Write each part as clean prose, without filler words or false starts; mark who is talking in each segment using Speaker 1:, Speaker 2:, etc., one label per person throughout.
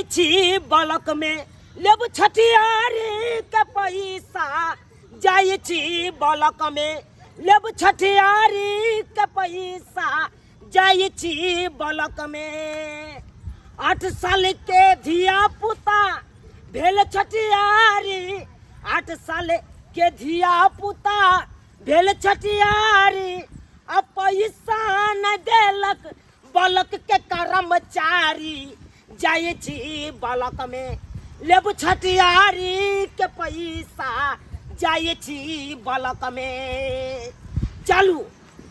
Speaker 1: जाई छी बलक में लेब छठियारी के पैसा जाई छी बलक में लेब छठियारी के पैसा जाई छी बलक में 8 साल के धिया पुता भेल छठियारी 8 साल के धिया पुता भेल छठियारी अब पैसा न देलक बलक के कर्मचारी जाई छी बलक में लेब छठियारी के पैसा जाई छी बलक में चलू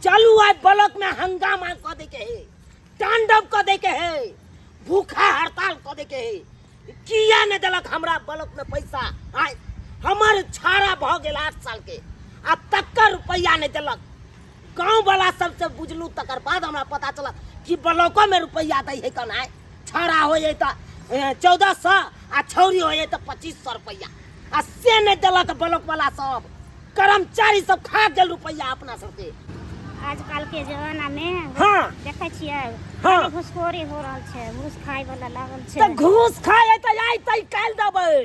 Speaker 1: चलू आज बलक में हंगामा कर दे के है तांडव कर दे के है भूखा हड़ताल कर दे के है किया न देलक हमरा बलक में पैसा आय हमार छाड़ा भ गेल 8 साल के आ तक्कर रुपया नहीं देलक गाँव वाला सबसे बुझलू तकर बाद हमरा पता चला कि ब्लॉकों में रुपया दै है कन आय छाड़ा हो तो 1400 आ छौरी हो तो 2500 रुपया आ से नहीं देलक ब्लॉक वाला सब कर्मचारी सब खा गेल रुपया अपना सबके
Speaker 2: आजकल के जमाना में
Speaker 1: हाँ
Speaker 2: देखे छियै
Speaker 1: हाँ
Speaker 2: घुसखोरी हो रहल छै घूस खाय वाला लागल छै
Speaker 1: तो घूस खाए तो आई तई काल देबै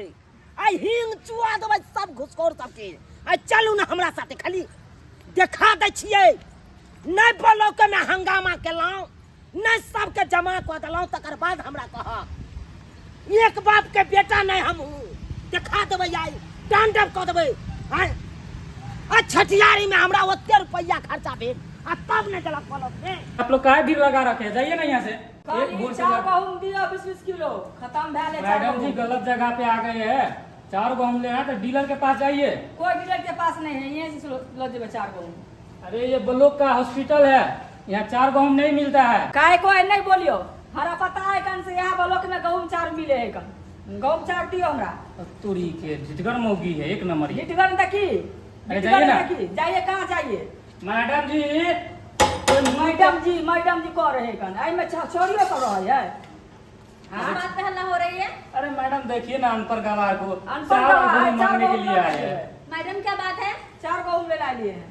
Speaker 1: आई हिंग चुआ देबै सब घुसखोर सबके आई चलू ना हमरा साथे खाली देखा दै छियै नहीं ब्लॉक में हंगामा केलौं नहीं सबके जमा कऽ देलौं तकर बाद हमरा कह एक बाप के बेटा नहीं हम देखा देबै आई तांडव कऽ देबै आय आ छठियारी में हमरा ओते रुपया खर्चा भेल आ तब नहीं देलक ब्लॉक में
Speaker 3: आप लोग काहे भीड़ लगा रखे हैं जाइए ना यहाँ से एक भोर से
Speaker 4: गहूम दिया 20 किलो खत्म भैले
Speaker 3: मैडम जी गलत जगह पे आ गए हैं 4 गहूम लेना है तो डीलर के पास जाइए
Speaker 4: कोई डीलर के पास नहीं है यहीं से लो देवे 4 गहूम
Speaker 3: अरे ये ब्लॉक का हॉस्पिटल है यहाँ 4 गहूम नहीं मिलता है
Speaker 4: काहे कोई नहीं बोलियो हरा पता है कन से यहाँ ब्लॉक में गहूम 4 मिले है कन गहूम 4 दियो हमरा
Speaker 3: तुरी के झिटगर मौगी है एक नंबर ये।
Speaker 4: हिटगर देखी
Speaker 3: अरे जाइए ना।
Speaker 4: जाइए कहाँ जाइए
Speaker 3: मैडम जी
Speaker 4: मैडम जी कह रहे कन आई में छोरियो सब रहा है
Speaker 5: हाँ बात पे हल्ला हो रही है।
Speaker 3: अरे मैडम देखिए ना अनपढ़ गवार को
Speaker 4: अनपढ़
Speaker 3: 4
Speaker 4: गवार,
Speaker 3: गहूम
Speaker 4: चार
Speaker 3: मांगने के
Speaker 4: गहूम
Speaker 3: लिए आए हैं
Speaker 5: मैडम क्या बात है?
Speaker 4: 4 गहूम ले ला लिए हैं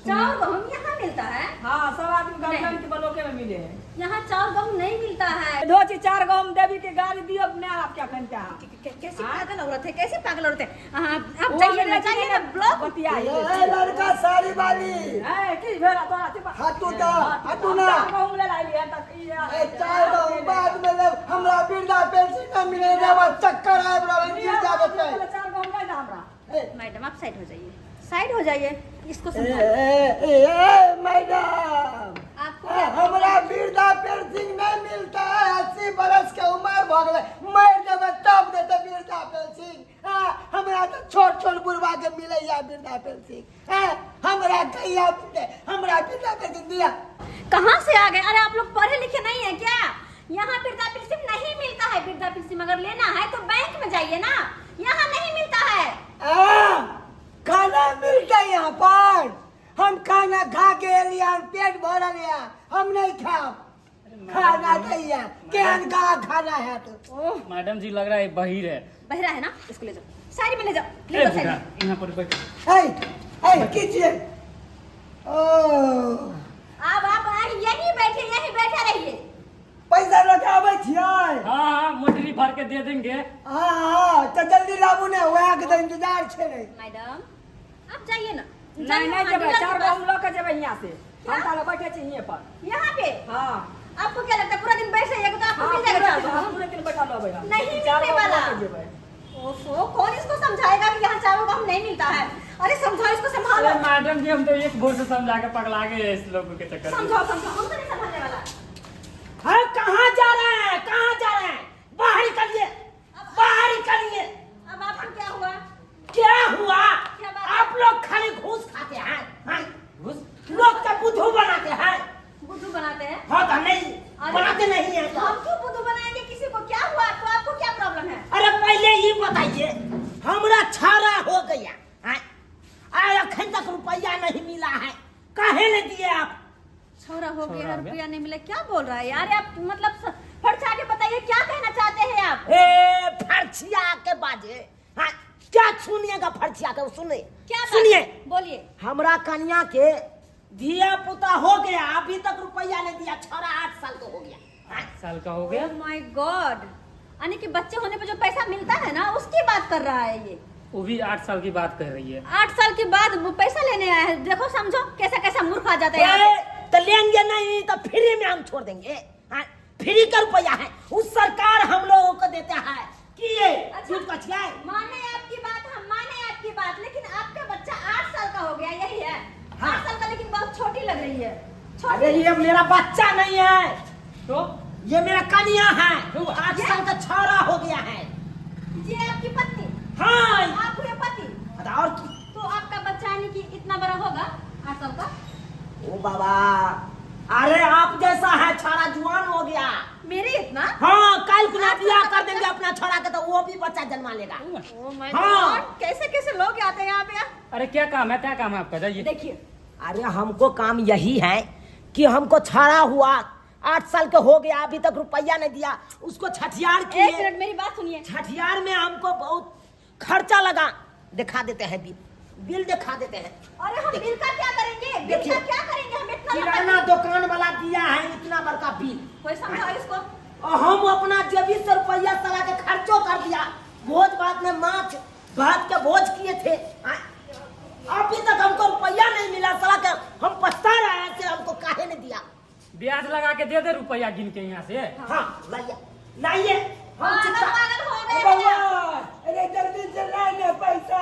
Speaker 5: 4 गहूम यहाँ मिलता है?
Speaker 4: हाँ सब आदमी गवर्नमेंट के ब्लॉके में मिले हैं
Speaker 5: यहाँ 4 गहूम नहीं मिलता है।
Speaker 4: दो चीज 4 गहूम देवी के गाड़ी दियो अपने आप क्या कहते हैं
Speaker 5: कैसी पागल औरत है, कैसी पागल औरत है। आप जाइए ना ब्लॉक।
Speaker 4: बतियाइए
Speaker 1: लड़का साड़ी वाली
Speaker 4: किस भेड़ा तो
Speaker 1: हटू ना
Speaker 4: गहूम ले ला लिए तक
Speaker 1: बाद में हमरा वृद्धा पेंशन न मिले देवा चक्कर आब रहल गिर जावे पे
Speaker 4: 4 गहूम ले ना हमरा
Speaker 5: मैडम आप साइड हो जाइए, साइड हो जाइए, इसको समझाइए।
Speaker 1: मैडम
Speaker 5: आपको क्या
Speaker 1: हमरा वृद्धा पेंशन नहीं मिलता है 80 बरस के उम्र भ गेलै मर देबै तब देते वृद्धा पेंशन हमरा तो छोट छोट बुढ़वा के मिले या वृद्धा पेंशन हमरा कहिया मिले हमरा वृद्धा पेंशन दिया
Speaker 5: कहाँ से आ गए? अरे आप लोग पढ़े लिखे नहीं है क्या? यहाँ वृद्धा पेंशन नहीं मिलता है। वृद्धा पेंशन अगर लेना है तो बैंक में जाइए ना, यहाँ नहीं मिलता है।
Speaker 1: खाना मिलता है यहाँ पर हम खाना खा के एलिया पेट भरल है हम नहीं खाओ खाना दैया केहन का खाना है तो
Speaker 3: मैडम जी लग रहा है बहिर है
Speaker 5: बहरा है ना, इसको ले जाओ साइड में, ले जाओ, ले जाओ साइड में।
Speaker 3: यहाँ पर बैठ
Speaker 1: कीजिए
Speaker 5: अब आप यहीं बैठे रहिए।
Speaker 1: पैसा रखावे छियै
Speaker 3: हाँ मोटरी भर के दे देंगे
Speaker 1: हाँ तो जल्दी लाबू ने वहाँ के तो इंतजार छे रे
Speaker 5: मैडम आप जाइए ना।
Speaker 4: नहीं जेबै 4 गहूम लो के जेबै यहाँ से हम ताला बैठे छी यहीं पर
Speaker 5: यहाँ पे
Speaker 4: हाँ
Speaker 5: आपको क्या लगता है पूरा दिन बैठ जाइएगा तो आपको मिल जाएगा?
Speaker 4: हम पूरे दिन बैठा लो भाई
Speaker 5: नहीं मिलने वाला। ओफो कौन इसको समझाएगा कि यहाँ 4 गहूम नहीं मिलता है? अरे समझाओ इसको, संभालो।
Speaker 3: अरे मैडम जी हम तो एक भोर से समझा के पगला गए इस लोगों के चक्कर में
Speaker 5: समझाओ हमको नहीं समझने वाला।
Speaker 1: हाँ कहाँ जा रहे हैं बाहर निकलिए बाहर निकलिए।
Speaker 5: अब आपको क्या हुआ?
Speaker 1: क्या हुआ?
Speaker 5: क्या बात?
Speaker 1: आप लोग खाली घूस खाते हैं
Speaker 3: घुस
Speaker 1: लोग का बुद्धू बनाते हैं
Speaker 5: बुद्धू बनाते हैं?
Speaker 1: हाँ तो नहीं बनाते नहीं है तो
Speaker 5: हम क्यों बुद्धू बनाएंगे किसी को? क्या हुआ आपको क्या प्रॉब्लम है?
Speaker 1: अरे पहले ये बताइए हमरा छाड़ा हो गया अखन तक रुपया नहीं मिला है काहे नहीं दिए आप?
Speaker 5: छोरा हो गया रुपया नहीं मिला, क्या बोल रहा है यार? आप मतलब फटछा के बताइए क्या कहना चाहते हैं आप?
Speaker 1: फर्चिया के बाजे क्या सुनिएगा फर्चिया के सुनिए
Speaker 5: क्या बात
Speaker 1: सुनिए
Speaker 5: है? बोलिए।
Speaker 1: हमरा कन्या के धिया पुता हो गया अभी तक रुपया नहीं दिया छोरा 8 साल का हो गया
Speaker 3: 8 साल का हो गया
Speaker 5: ओह माय गॉड यानी कि बच्चे होने पे जो पैसा मिलता है ना उसकी बात कर रहा है ये।
Speaker 3: वो भी 8 साल की बात कर रही है।
Speaker 5: 8 साल के बाद वो पैसा लेने आया है। देखो समझो कैसा कैसा मूर्ख आ जाता है यहाँ पे।
Speaker 1: तो लेंगे नहीं तो फ्री में हम छोड़ देंगे। हाँ, फ्री का रुपया है, उस सरकार हम लोगों को देता है कि ये दूध का छिया है।
Speaker 5: माने आपकी बात, हम माने आपकी बात, लेकिन आपका बच्चा 8 साल का हो गया, यही है।
Speaker 1: हाँ।
Speaker 5: 8 साल का, लेकिन बहुत छोटी लग रही है।
Speaker 1: अरे ये मेरा बच्चा नहीं है,
Speaker 3: तो
Speaker 1: ये मेरा कन्या है, 8 साल का छोरा हो गया है।
Speaker 5: ये आपकी पत्नी?
Speaker 1: हाँ।
Speaker 5: आप हुए पति?
Speaker 1: और
Speaker 5: तो आपका बच्चा यानी कि इतना बड़ा होगा 8 साल का?
Speaker 1: ओ बाबा, अरे आप जैसा है छोरा जुआन हो गया।
Speaker 5: मेरे इतना?
Speaker 1: हाँ, कल को बियाह कर देंगे अपना छोरा के तो वो भी बच्चा जन्मा लेगा।
Speaker 5: ओह माय
Speaker 1: हाँ।
Speaker 5: गॉड, कैसे कैसे लोग आते हैं यहाँ पे।
Speaker 3: अरे क्या काम है आपका, जाइए।
Speaker 5: देखिए,
Speaker 1: अरे हमको काम यही है कि हमको छोरा हुआ 8 साल के हो गया, अभी तक रुपया नहीं दिया, उसको छठियार
Speaker 5: एक
Speaker 1: किए।
Speaker 5: मिनट मेरी बात सुनिए।
Speaker 1: छठियार में हमको बहुत खर्चा लगा, दिखा देते हैं बिल दिखा देते हैं।
Speaker 5: अरे हम बिल का क्या करेंगे? बिल
Speaker 1: देखिए,
Speaker 5: का क्या करेंगे? हम इतना
Speaker 1: किराना दुकान वाला दिया है इतना बड़का बिल,
Speaker 5: कोई समझाओ इसको।
Speaker 1: और हम अपना जेबी से रुपया साला के खर्चो कर दिया। भोज भात में माछ भात के भोज किए थे, अभी तक हमको रुपया नहीं मिला साला के। हम पछता रहे हैं कि हमको काहे नहीं दिया।
Speaker 3: ब्याज लगा के दे रुपया गिन के यहाँ से।
Speaker 1: हाँ, लाइए लाइए। हम चिंता
Speaker 5: पागल हो गए हैं।
Speaker 6: अरे जल्दी से लाने पैसा।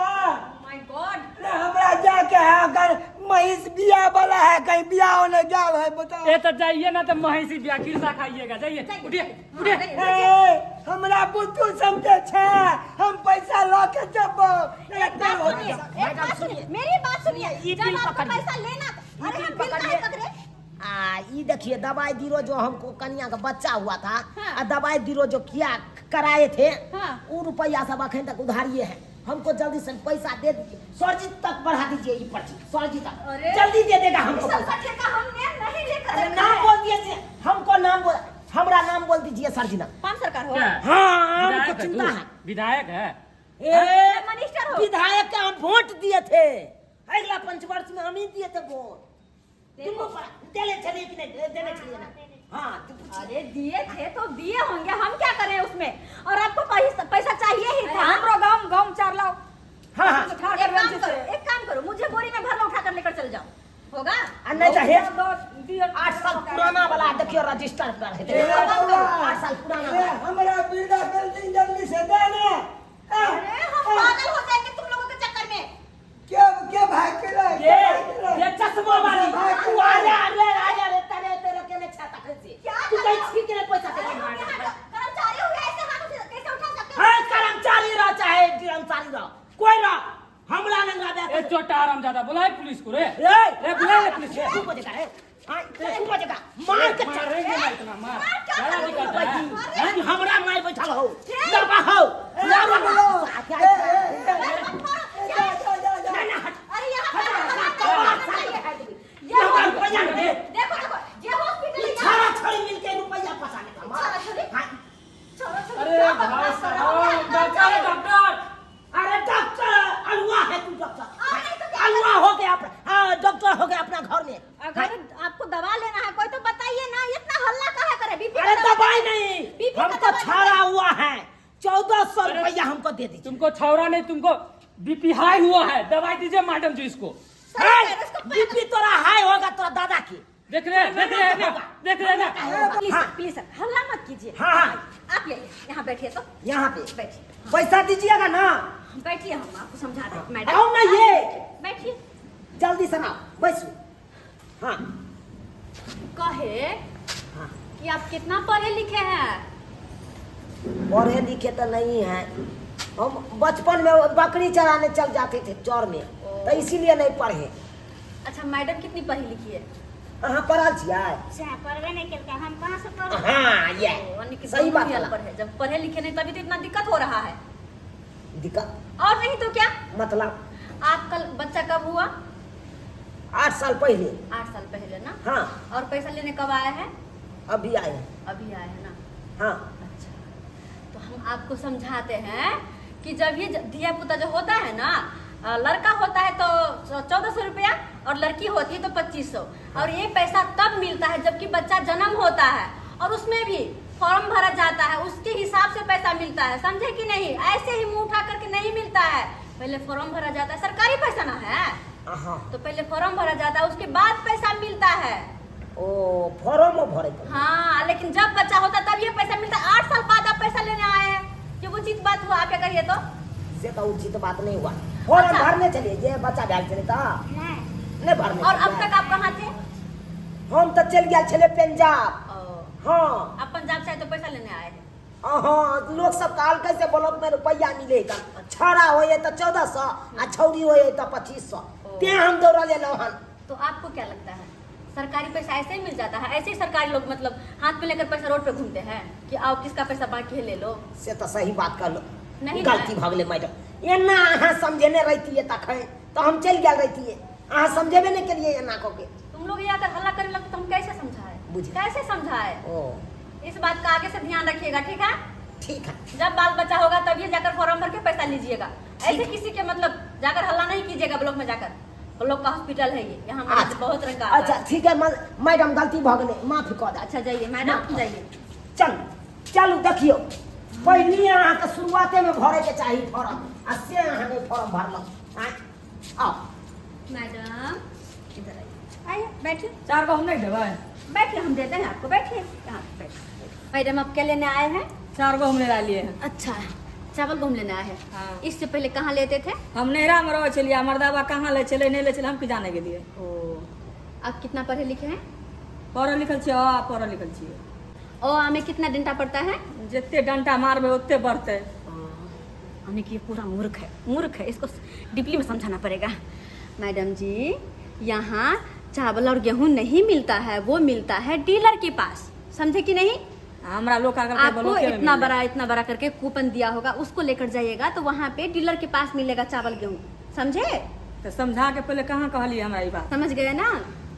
Speaker 5: माय गॉड,
Speaker 6: अरे हमरा जाके है, अगर महिष बिया वाला है, कहीं बिया होने जाओ है, बताओ।
Speaker 3: ए तो जाइए ना, तो महिषी ब्याह किरसा खाइएगा, जाइए उठिए उठिए।
Speaker 6: ए, हमरा बुद्धू समझे छे, हम पैसा ला के देबो।
Speaker 5: एक बात सुनिए, एक बात सुनिए, मेरी बात सुनिए।
Speaker 1: ये
Speaker 5: जब
Speaker 1: बिल
Speaker 5: आपको
Speaker 1: पकड़िए।
Speaker 5: पैसा लेना था, अरे
Speaker 1: ये
Speaker 5: हम
Speaker 1: बिल
Speaker 5: बिल काहे
Speaker 1: पकड़िए।
Speaker 5: पकड़े?
Speaker 1: ये देखिए दवाई दिरो जो हमको कन्या का बच्चा हुआ था,
Speaker 5: हाँ।
Speaker 1: दवाई दिरो जो किया कराए थे,
Speaker 5: हाँ।
Speaker 1: वो रुपया सब अखन तक उधारिये है। हमको जल्दी से पैसा दे दीजिए। सरजी तक बढ़ा दीजिए ये पर्ची, सरजी तक
Speaker 5: अरे,
Speaker 1: जल्दी दे देगा हमको
Speaker 5: इस सब
Speaker 1: पैसा।
Speaker 5: का ठेका हमने नहीं लेकर
Speaker 1: अरे
Speaker 5: रखा
Speaker 1: नाम
Speaker 5: है।
Speaker 1: बोल दीजिए, हमको नाम बोल, हमरा नाम बोल दीजिए सरजी ना।
Speaker 5: पान सरकार हो?
Speaker 3: क्या?
Speaker 1: हाँ,
Speaker 3: विधायक
Speaker 1: हमको
Speaker 3: है
Speaker 1: चिंता
Speaker 3: तू?
Speaker 1: है।
Speaker 3: विधायक है।
Speaker 1: ए,
Speaker 5: मिनिस्टर हो?
Speaker 1: विधायक के हम वोट दिए थे, अगला पंचवर्ष में हम ही दिए थे वोट। तुमको देने चलिए कि नहीं देने चलिए ना? हाँ,
Speaker 5: अरे दिए थे तो दिए होंगे, हम क्या करें उसमें? और आपको पैसा चाहिए ही था।
Speaker 4: हमरो गाँव चार लाओ।
Speaker 1: हाँ, हाँ।
Speaker 5: एक काम करो, मुझे बोरी में भरना उठा कर लेकर चल जाओ, होगा?
Speaker 1: नहीं तो है
Speaker 4: 8
Speaker 1: 8 साल पुराना वाला देखियो रजिस्टर पर है। 8 साल पुराना
Speaker 6: ए,
Speaker 1: वाला।
Speaker 6: हमरा बिरदा पेंशन जल्दी से देना।
Speaker 5: अरे हम पागल हो जाएंगे तुम लोगों के चक्कर में।
Speaker 6: क्या भाग के लाए?
Speaker 1: ये चश्मा वाली तू अरे तेरे केने छाता कैसे
Speaker 5: क्या
Speaker 1: तू कहीं छीन के पैसा
Speaker 5: अरे
Speaker 1: दे।
Speaker 5: हम यहाँ कर्मचारी हो गए, ऐसे हाथों से कैसे उठा सकते हो?
Speaker 1: हां, कर्मचारी रह चाहे कर्मचारी रह, कोई रह, हमरा नहीं रह
Speaker 3: ए
Speaker 1: दे।
Speaker 3: चोटा आराम ज्यादा, बुलाए पुलिस को रे।
Speaker 1: ए
Speaker 3: बुलाए पुलिस को।
Speaker 1: तू बजेगा रे, हां तू बजेगा, मार के
Speaker 3: मारेंगे ना इतना, मार
Speaker 5: क्या
Speaker 3: ज्यादा
Speaker 5: करोगे?
Speaker 3: निकलता है।
Speaker 1: हां हमरा मार बैठल हो, लड़का हो, लड़का हो।
Speaker 5: अरे यहाँ पे देखो देखो, ये हॉस्पिटल है
Speaker 1: छाड़ा
Speaker 5: यहाँ।
Speaker 1: छड़ी मिलके रुपया फसाने का
Speaker 5: छाड़ा छड़ी?
Speaker 1: हां।
Speaker 3: अरे भाई साहब, डॉक्टर डॉक्टर।
Speaker 1: अरे डॉक्टर अलुआ है तू डॉक्टर,
Speaker 5: नहीं तो क्या
Speaker 1: अलुआ हो गया हाँ, डॉक्टर हो गया अपना घर में।
Speaker 5: अगर आपको दवा लेना है कोई तो बताइए ना, इतना हल्ला काहे करे? बीपी
Speaker 1: अरे
Speaker 5: का
Speaker 1: दवाई नहीं,
Speaker 5: बीपी का
Speaker 1: हमको
Speaker 5: दवाई
Speaker 1: छाड़ा हुआ है, 1400
Speaker 3: अरे,
Speaker 1: रुपया हमको दे दीजिए।
Speaker 3: तुमको छौरा नहीं, तुमको बीपी हाई हुआ है, दवाई दीजिए मैडम जी इसको।
Speaker 5: सही कह रहे हो, इसको
Speaker 1: बीपी तोरा हाई होगा तोरा दादा की।
Speaker 3: देख रहे ना, देख रहे ना।
Speaker 5: प्लीज
Speaker 1: हाँ।
Speaker 5: सर, प्लीज सर, हल्ला मत कीजिए।
Speaker 1: हाँ, हाँ।
Speaker 5: आप ये यहाँ बैठिए तो,
Speaker 1: यहाँ पे
Speaker 5: बैठिए।
Speaker 1: पैसा दीजिएगा ना,
Speaker 5: बैठिए, हम आपको समझाते हैं मैडम।
Speaker 1: आओ ना ये
Speaker 5: बैठिए।
Speaker 1: जल्दी से ना बैसो। हाँ
Speaker 5: कहे
Speaker 1: हाँ,
Speaker 5: कि आप कितना पढ़े लिखे हैं?
Speaker 1: पढ़े लिखे तो नहीं है, हम बचपन में बकरी चराने चल जाते थे चौर में, तो इसीलिए नहीं पढ़े।
Speaker 5: अच्छा, मैडम कितनी पढ़ी लिखी है?
Speaker 1: हाँ पढ़ल छियै।
Speaker 2: अच्छा पढ़बे नहीं करता, हम कहाँ से पढ़?
Speaker 1: हाँ ये
Speaker 5: यानी कि
Speaker 1: सही बात
Speaker 5: दोनों ही
Speaker 1: है।
Speaker 5: अनपढ़ है। जब पढ़े लिखे नहीं तभी तो इतना दिक्कत हो रहा है।
Speaker 1: दिक्कत
Speaker 5: और नहीं तो क्या?
Speaker 1: मतलब
Speaker 5: आपका बच्चा कब हुआ?
Speaker 1: 8 साल पहले।
Speaker 5: 8 साल पहले ना?
Speaker 1: हाँ
Speaker 5: और पैसा लेने कब आया है?
Speaker 1: अभी आए हैं।
Speaker 5: अभी आया है ना?
Speaker 1: हाँ
Speaker 5: अच्छा, तो हम आपको समझाते हैं कि जब ये धिया पुता जो होता है ना, लड़का होता है तो 1400 रुपया और लड़की होती है तो 2500, और ये पैसा तब मिलता है जबकि बच्चा जन्म होता है, और उसमें भी फॉर्म भरा जाता है, उसके हिसाब से पैसा मिलता है, समझे कि नहीं? ऐसे ही मुंह उठा करके नहीं मिलता है, पहले फॉर्म भरा जाता है, सरकारी पैसा ना है तो पहले फॉर्म भरा जाता है, उसके बाद पैसा मिलता है।
Speaker 1: ओ फॉर्म भरे तो।
Speaker 5: हाँ, लेकिन जब बच्चा होता तब ये पैसा मिलता है। 8 साल बाद आप पैसा लेने आए हैं, ये उचित बात हुआ? आप क्या करिए तो
Speaker 1: से तो उचित बात नहीं हुआ। फॉर्म
Speaker 5: अच्छा।
Speaker 1: भरने चलिए, जे बच्चा बैग चले था नहीं भरने।
Speaker 5: और अब तक आप कहाँ थे?
Speaker 1: हम तो चल गया छले पंजाब। हाँ
Speaker 5: आप पंजाब से आए तो पैसा लेने आए हैं।
Speaker 1: हाँ, लोग सब काल कैसे ब्लॉक में रुपया मिलेगा, छड़ा होए तो 1400 आ छौरी होए तो 2500, ते हम दौड़ा ले लो हन।
Speaker 5: तो आपको क्या लगता है सरकारी पैसा ऐसे ही मिल जाता है? ऐसे ही सरकारी लोग मतलब हाथ में लेकर पैसा रोड पे घूमते हैं कि आओ किसका पैसा बाकी है ले लो?
Speaker 1: से तो सही बात कर लो,
Speaker 5: नहीं
Speaker 1: गलती भागले मैडम। ये ना अहाँ समझेने रहती है तक है तो हम चल गया रहती है, अहाँ समझेबे नहीं करिए ना को के।
Speaker 5: तुम लोग ये अगर हल्ला करने लगते तो हम कैसे समझाए?
Speaker 1: बुझे।
Speaker 5: कैसे समझाए?
Speaker 1: ओ
Speaker 5: इस बात का आगे से ध्यान रखिएगा, ठीक है?
Speaker 1: ठीक है।
Speaker 5: जब बाल बच्चा होगा तब ये जाकर फॉर्म भर के पैसा लीजिएगा। ऐसे किसी के मतलब जाकर हल्ला नहीं कीजिएगा ब्लॉक में जाकर। ब्लॉक का हॉस्पिटल है ये, यहाँ मरीज बहुत रंग का आता
Speaker 1: अच्छा
Speaker 5: है।
Speaker 1: ठीक है मैडम, गलती भागने माफी कर दे।
Speaker 5: अच्छा जाइए मैडम, जाइए।
Speaker 1: चलू देखियो, पहले अहाँ के शुरुआते में भरे के चाहिए फॉर्म, आ से अहाँ ने फॉर्म भरल। आओ
Speaker 5: मैडम इधर आइए, आइए बैठिए।
Speaker 4: 4 गहूम नहीं देबै?
Speaker 5: बैठिए, हम देते हैं आपको, बैठिए यहाँ पे बैठिए। मैडम आप क्या लेने आए हैं?
Speaker 4: 4 गहूम ले लिए हैं।
Speaker 5: अच्छा, चावल गहूम लेने आए हैं।
Speaker 4: हाँ।
Speaker 5: इससे पहले कहाँ लेते थे?
Speaker 4: हम नहरा में रह चलिए, मर्दाबा कहाँ ले चले नहीं ले चले हम की जाने के लिए।
Speaker 5: ओ, आप कितना पढ़े लिखे हैं?
Speaker 4: पढ़ल लिखल छियै, पढ़ल लिखल छियै।
Speaker 5: ओ हमें कितना डंडा पड़ता है?
Speaker 4: जितने डंटा मारबे उतने बढ़ते।
Speaker 5: यानी कि ये पूरा मूर्ख है, मूर्ख है, इसको डीपली में समझाना पड़ेगा। मैडम जी, यहाँ चावल और गेहूं नहीं मिलता है, वो मिलता है डीलर के पास, समझे कि नहीं?
Speaker 4: हमरा लोग
Speaker 5: आपको इतना बड़ा करके कूपन दिया होगा, उसको लेकर जाइएगा तो वहाँ पे डीलर के पास मिलेगा चावल गेहूं, समझे?
Speaker 4: तो समझा के पहले कहाँ कहलिए हमरा ई बात?
Speaker 5: समझ गए ना?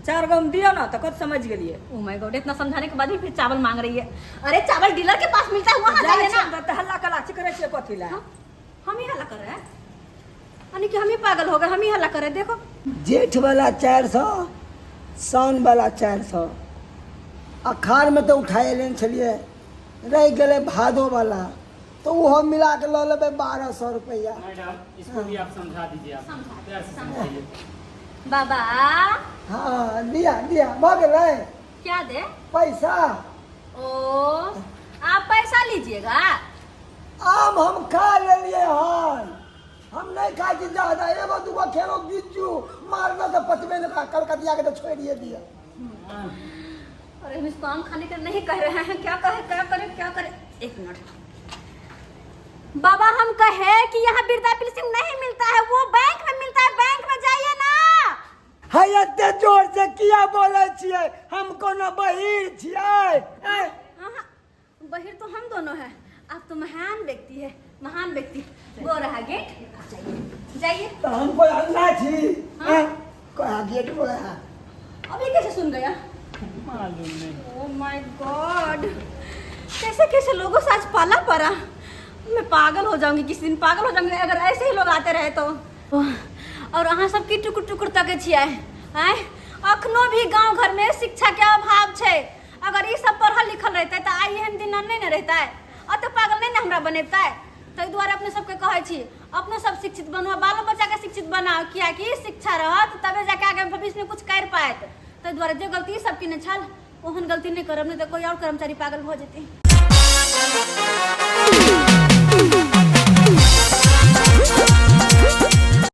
Speaker 4: 4 गहूम दियो ना तो कब समझ गेलिए।
Speaker 5: ओह माय गॉड, इतना समझाने के बाद भी फिर चावल मांग रही है। अरे चावल डीलर के पास मिलता है, वहाँ जाइए ना।
Speaker 4: तो हल्ला कला करे छियै कथी ला?
Speaker 5: हम ही हल्ला कर रहे हैं, यानी कि हम ही पागल हो गए, हम ही हल्ला कर रहे हैं। देखो
Speaker 6: जेठ वाला 400, साउन वाला 400, अखाड़ में तो उठाए लेन छलिए, रह गए भादो वाला तो वो मिला के लो लेबे 1200 रुपया।
Speaker 3: मैडम इसको भी आप समझा दीजिए, आप प्यार से समझाइए।
Speaker 5: बाबा
Speaker 6: हाँ दिया दिया भग गए
Speaker 5: क्या दे?
Speaker 6: पैसा।
Speaker 5: ओ आप पैसा लीजिएगा?
Speaker 6: आम हम खा लिए हन, हम नहीं खाई थी ज्यादा, एगो दूगो खेलो बिज्जू मार दो तो पचबे न कलकतिया के तो छोड़िए दिया।
Speaker 5: अरे हम इसको आम खाने का नहीं कह रहे हैं, क्या करें? एक मिनट बाबा, हम कहे कि यहाँ वृद्धा पेंशन नहीं मिलता है, वो बैंक में मिलता है, बैंक में जाइए ना।
Speaker 6: हाय इतने जोर से किया बोले छिए, हम कोनो बहिर छिए?
Speaker 5: बहिर तो हम दोनों हैं, आप तो महान व्यक्ति है, महान व्यक्ति। वो रहा गेट, जाइए।
Speaker 6: तो हमको अल्लाह छी।
Speaker 5: हाँ?
Speaker 6: कोई गेट बोला है।
Speaker 5: अभी कैसे सुन गया?
Speaker 3: मालूम नहीं।
Speaker 5: ओह माय गॉड, कैसे लोगों से आज पाला पड़ा। मैं पागल हो जाऊंगी, किसी दिन पागल हो जाऊंगी अगर ऐसे ही लोग आते रहे तो। और अहाँ सब की टुकुर टुकुर तक छिए हैं, अखनो भी गांव घर में शिक्षा के अभाव है। अगर ये सब पढ़ल लिखल रहता है तो आई एहन दिन नहीं न रहता है, अत पागल नहीं न हमरा बनेता है। ताहि दुआरे अपने सबके कहै छी, अपने सब शिक्षित बनो, बालो बच्चा के शिक्षित बनाओ, कियाकि शिक्षा रहत तबे जाके आगे भविष्य में कुछ कर पाएत। ताहि दुआरे जो गलती सबके न छल ओहन गलती नहीं करब, नहीं तो कोई और कर्मचारी पागल हो जेतै।